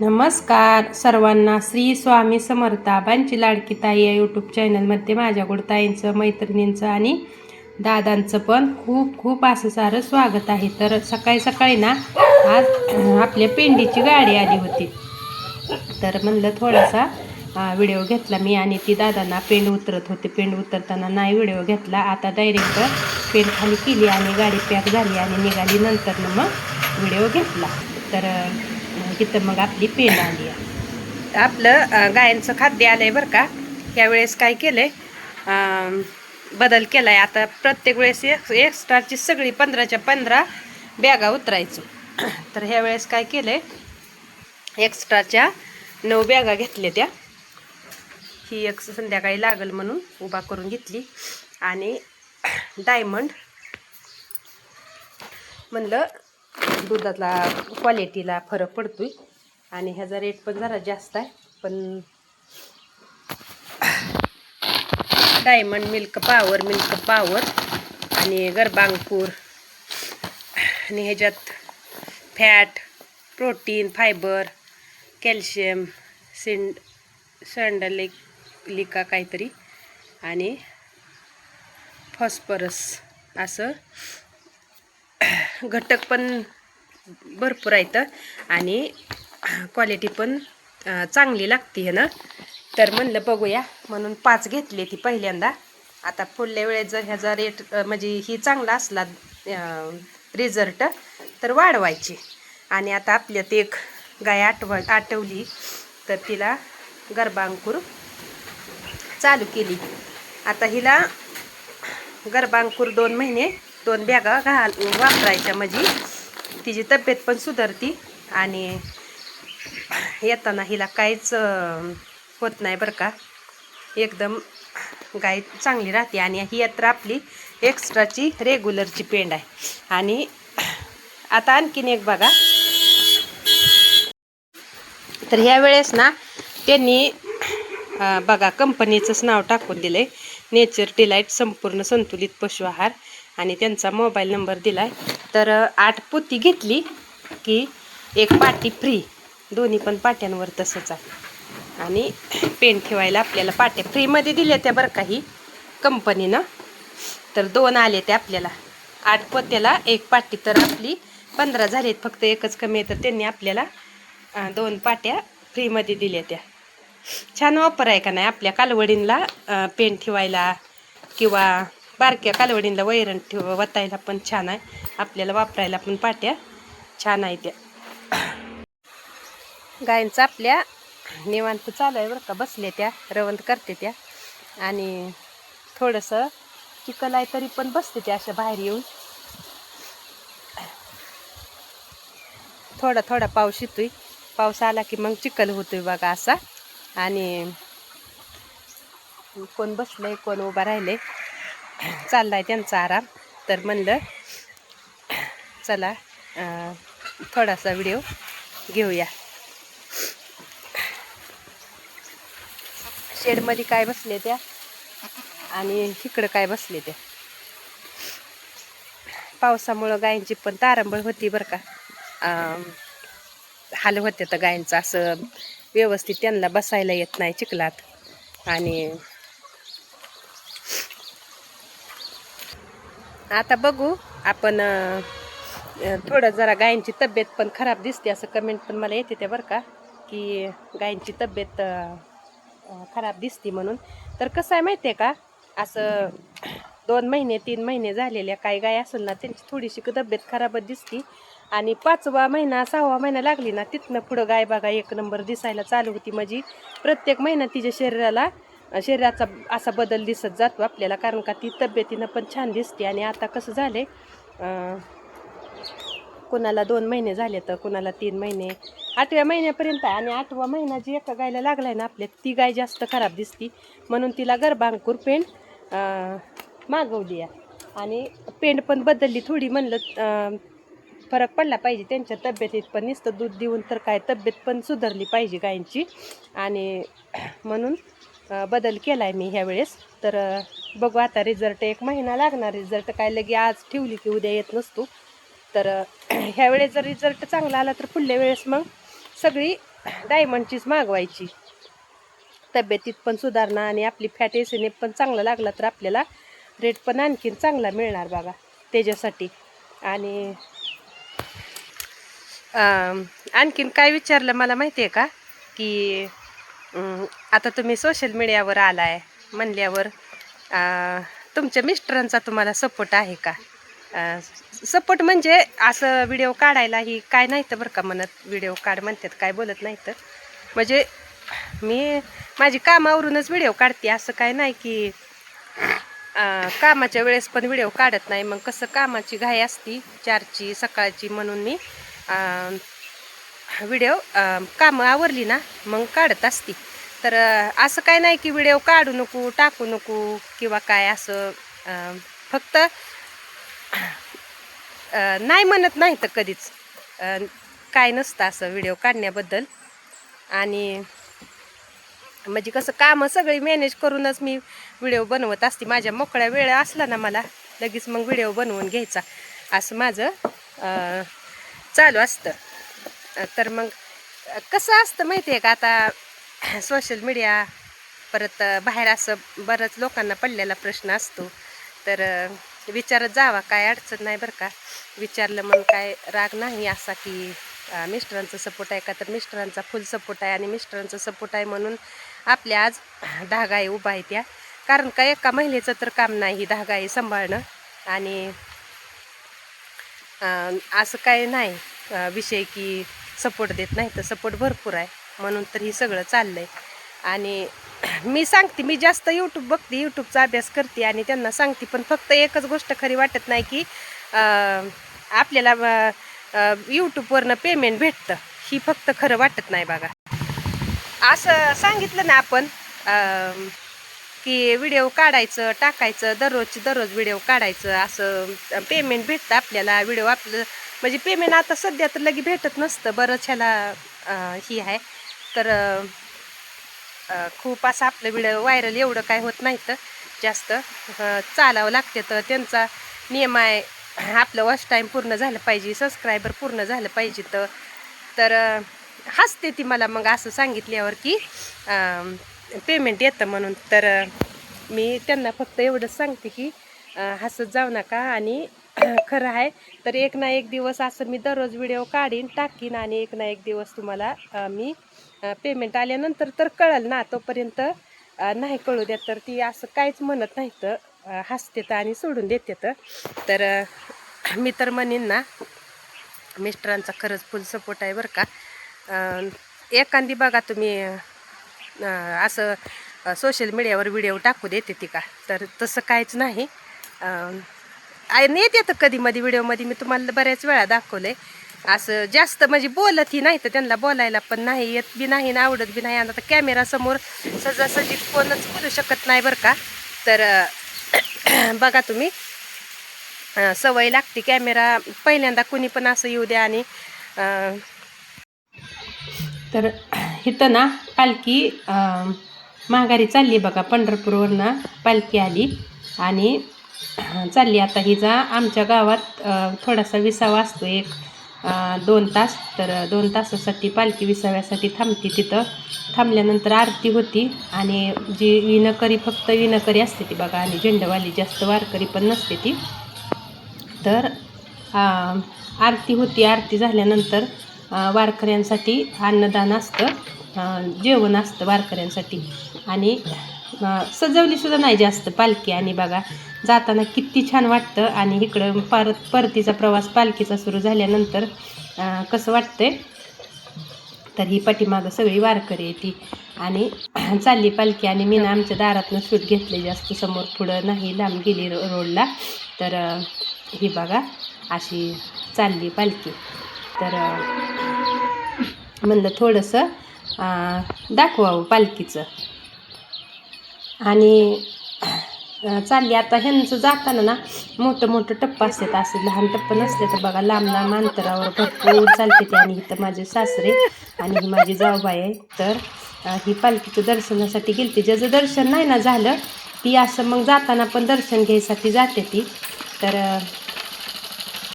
नमस्कार सर्वांना. श्री स्वामी समर्थाबांची लाडकी ताई या यूट्यूब चॅनलमध्ये माझ्याकडं ताईंचं, मैत्रिणींचं आणि दादांचं पण खूप खूप असं सारं स्वागत आहे. तर सकाळी सकाळी ना आज आपल्या पेंडीची गाडी आली होती, तर म्हणलं थोडासा व्हिडिओ घेतला मी. आणि ती दादांना पेंड उतरत होते, पेंड उतरताना नाही व्हिडिओ घेतला. आता डायरेक्ट पेंड खाली केली आणि गाडी पॅक झाली आणि निघाली. नंतर मग व्हिडिओ घेतला. तर इथं मग आपली पेंड आली आहे. आपलं गायांचं खाद्य आलंय बरं का. यावेळेस काय केलंय, बदल केलाय. आता प्रत्येक वेळेस एक्स्ट्राची सगळी 15च्या 15 बॅगा उतरायचो. तर ह्या वेळेस काय केलंय, एक्स्ट्राच्या 9 बॅगा घेतल्या. त्या ही एक संध्याकाळी लागल म्हणून उभा करून घेतली. आणि डायमंड म्हणलं दुधाला क्वालिटीला फरक पडतोय आणि ह्याचा रेट पण जरा जास्त आहे. पण डायमंड मिल्क पावर आणि गर्भांकुर आणि ह्याच्यात फॅट, प्रोटीन, फायबर, कॅल्शियम, सँडलिका काहीतरी आणि फॉस्फरस असं घटक पण भरपूर आहेत आणि क्वालिटी पण चांगली लागते आहे ना. तर म्हणलं बघूया म्हणून 5 घेतली ती पहिल्यांदा. आता पुढल्या वेळेस जर ह्याचा रेट म्हणजे ही चांगला असला रिझल्ट तर वाढवायची. आणि आता आपल्यात एक गाय आटवली तर तिला गर्भांकुर चालू केली. आता हिला गर्भांकुर 2 महिने 2 बॅगा वापरायच्या, म्हणजे तिची तब्येत पण सुधारती आणि येताना हिला काहीच होत नाही बरं का. एकदम गाय चांगली राहते. आणि ही यात्रा आपली एक्स्ट्राची रेग्युलरची पेंड आहे. आणि आता आणखीन एक बघा. तर ह्या वेळेस ना त्यांनी बघा कंपनीचंच नाव टाकून दिलंय, नेचर डिलाईट संपूर्ण संतुलित पशु आहार. आणि त्यांचा मोबाईल नंबर दिलाय. तर 8 पोती घेतली की 1 पाटी फ्री. दोन्ही पण पाट्यांवर तसंच आहे. आणि पेन ठेवायला आपल्याला पाट्या फ्रीमध्ये दिल्या त्या बरं का ही कंपनीनं. तर 2 आले ते आपल्याला 8 पोत्याला 1 पाटी. तर आपली 15 झालेत, फक्त एकच कमी आहे. तर त्यांनी आपल्याला 2 पाट्या फ्रीमध्ये दिल्या त्या. छान वापर आहे का नाही. आपल्या कालवडींला पेन ठेवायला किंवा बारक्या कालवडींला वैरण वतायला पण छान आहे. आपल्याला वापरायला पण पाट्या छान आहे त्या. गायींचं आपल्या निवांत चालू आहे बरं का. बसले त्या, रवंत करते त्या. आणि थोडंसं चिखल आहे तरी पण बसते त्या अशा बाहेर येऊन. थोडा थोडा पाऊस येतोय. पाऊस आला की मग चिखल होतोय बघा असा. आणि कोण बसलंय, कोण उभा राहिलंय, चाललाय त्यांचा आराम. तर म्हणलं चला थोडासा व्हिडिओ घेऊया. शेडमध्ये काय बसले त्या आणि इकडं काय बसले त्या. पावसामुळं गायींची पण तारंबळ होती बरं का. हाल होते तर गायींचं असं व्यवस्थित त्यांना बसायला येत नाही चिखलात. आणि आता बघू आपण थोडं जरा गायींची तब्येत पण खराब दिसते असं कमेंट पण मला येते त्या बरं का, की गायींची तब्येत खराब दिसते म्हणून. तर कसं आहे माहिती आहे का, असं 2 महिने 3 महिने झालेल्या काही गाय असेल ना त्यांची थोडीशी तब्येत खराबच दिसती. आणि 5वा महिना 6वा महिना लागली ना तिथनं पुढं गाय बघा 1 नंबर दिसायला चालू होती. म्हणजे प्रत्येक महिना तिच्या शरीराचा असा बदल दिसत जातो आपल्याला, कारण का ती तब्येतीनं पण छान दिसते. आणि आता कसं झाले, कोणाला 2 महिने झाले तर कोणाला 3 महिने, 8व्या महिन्यापर्यंत आहे. आणि 8वा महिना जी एका गायला लागलाय ना आपल्या, ती गाय जास्त खराब दिसती. म्हणून तिला गर्भांकुर पेंड मागवली आहे. आणि पेंड पण बदलली थोडी. म्हणलं फरक पडला पाहिजे त्यांच्या तब्येतीत पण. नुसतं दूध देऊन तर काय, तब्येत पण सुधारली पाहिजे गायींची. आणि म्हणून बदल केला आहे मी ह्या वेळेस. तर बघू आता रिझल्ट 1 महिना लागणार. रिझल्ट काय लगे आज ठेवली की उद्या येत नसतो. तर ह्या वेळेस जर रिझल्ट चांगला आला तर पुढल्या वेळेस मग सगळी डायमंडचीच मागवायची. तब्येतीत पण सुधारणा आणि आपली फॅट एसिने पण चांगला लागला तर आपल्याला रेट पण आणखीन चांगला मिळणार बघा त्याच्यासाठी. आणि आणखीन काय विचारलं मला माहिती आहे का की आता तुम्ही सोशल मीडियावर आलाय म्हणल्यावर तुमच्या मिस्टरांचा तुम्हाला सपोर्ट आहे का? सपोर्ट म्हणजे असं व्हिडिओ काढायला ही काय नाही तर बरं का म्हणत, व्हिडिओ काढ म्हणतात काय बोलत नाही तर, म्हणजे मी माझी कामावरूनच व्हिडिओ काढते. असं काय नाही की कामाच्या वेळेस पण व्हिडिओ काढत नाही. मग कसं कामाची घाई असती 4ची सकाळची म्हणून मी व्हिडिओ कामं आवरली ना मग काढत असती. तर असं काय नाही की व्हिडिओ काढू नको टाकू नको किंवा काय असं फक्त नाही म्हणत नाही तर कधीच काय नसतं असं व्हिडिओ काढण्याबद्दल. आणि म्हणजे कसं कामं सगळी मॅनेज करूनच मी व्हिडिओ बनवत असते. माझ्या मोकळ्या वेळ असला ना मला लगेच मग व्हिडिओ बनवून घ्यायचा असं माझं चालू असतं. तर मग कसं असतं माहिती आहे का, आता सोशल मीडिया परत बाहेर असं बरंच लोकांना पडलेला प्रश्न असतो. तर विचारत जावा, काय अडचण नाही बरं का. विचारलं म्हणून काय राग नाही असा की मिस्टरांचा सपोर्ट आहे का, तर मिस्टरांचा फुल सपोर्ट आहे. आणि मिस्टरांचा सपोर्ट आहे म्हणून आपल्या आज 10 गायी उभा आहेत त्या. कारण का एका महिलेचं तर काम नाही ही 10 गायी सांभाळणं. आणि असं काय नाही विषय की सपोर्ट देत नाही, तर सपोर्ट भरपूर आहे म्हणून तर ही सगळं चाललं आहे. आणि मी सांगते, मी जास्त यूट्यूब बघते, यूट्यूबचा अभ्यास करते आणि त्यांना सांगते. पण फक्त एकच गोष्ट खरी वाटत नाही की आपल्याला यूट्यूबवरनं पेमेंट भेटतं, ही फक्त खरं वाटत नाही बघा. असं सांगितलं ना आपण की व्हिडिओ काढायचं टाकायचं, दररोज व्हिडिओ काढायचं, असं पेमेंट भेटतं आपल्याला. व्हिडिओ आपलं म्हणजे पेमेंट आता सध्या तर लगे भेटत नसतं, बरंच ह्याला ही आहे. तर खूप असं आपलं व्हिडिओ व्हायरल एवढं काय होत नाही, तर जास्त चालावं लागते. तर त्यांचा नियम आहे आपलं वॉच टाईम पूर्ण झालं पाहिजे, सबस्क्रायबर पूर्ण झालं पाहिजे. तर हसते ती मला मग असं सांगितल्यावर की पेमेंट येतं म्हणून. तर मी त्यांना फक्त एवढंच सांगते की हसत जाऊ नका. आणि खरं आहे तर एक ना एक दिवस असं मी दररोज व्हिडिओ काढीन टाकीन आणि एक ना एक दिवस तुम्हाला मी पेमेंट आल्यानंतर तर कळलं ना. तोपर्यंत नाही कळू द्या. तर ती असं काहीच म्हणत नाही, तर हसतेत आणि सोडून देतात. तर मी तर म्हणेन ना मिस्टरांचा खरंच फुल सपोर्ट आहे बरं का. एखादी बघा तुम्ही असं सोशल मीडियावर व्हिडिओ टाकू देते ती का, तर तसं काहीच नाही. नेत येतं कधी मध्ये व्हिडिओमध्ये, मी तुम्हाला बऱ्याच वेळा दाखवलं आहे. असं जास्त म्हणजे बोलतही नाही, तर त्यांना बोलायला पण नाही येत बी नाही ना आवडत बी नाही. आता कॅमेरासमोर सहजासहजी कोणच बोलू शकत नाही बरं का. तर बघा तुम्ही सवय लागते. कॅमेरा पहिल्यांदा कुणी पण असं येऊ द्या. आणि तर इथं ना पालखी माघारी चालली बघा, पंढरपूरवरनं पालखी आली आणि चालली आता. हिचा आमच्या गावात थोडासा विसावा असतो, 1-2 तास. तर 2 तासासाठी पालखी विसाव्यासाठी थांबते. तिथं थांबल्यानंतर आरती होती. आणि जी विणकरी, फक्त विणकरी असते ती बघा, आणि झेंडवाली, जास्त वारकरी पण नसते ती. तर आरती होती. आरती झाल्यानंतर वारकऱ्यांसाठी अन्नदान असतं, जेवण असतं वारकऱ्यांसाठी. आणि सजवलीसुद्धा नाही जास्त पालखी. आणि बघा जाताना किती छान वाटतं. आणि इकडं परतीचा प्रवास पालखीचा सुरू झाल्यानंतर कसं वाटतंय, तर ही पाठीमागं सगळी वारकरी आहे ती. आणि चालली पालखी. आणि मी ना आमच्या दारातनं शूट घेतले, जास्त समोर पुढं नाही, लांब गेली रोडला. तर ही बघा अशी चालली पालखी. तर म्हणलं थोडंसं दाखवावं पालखीचं. आणि चालली आता. ह्यांचं जाताना ना मोठं टप्पं असतात, असं लहान टप्पं नसते. तर बघा लांब अंतरावर भरपूर चालते ते. आणि इथं माझे सासरे आणि ही माझी जाऊबाई आहे. तर ही पालखीचं दर्शनासाठी गेलती. ज्याचं दर्शन नाही ना झालं ती असं मग जाताना पण दर्शन घ्यायसाठी जाते ती. तर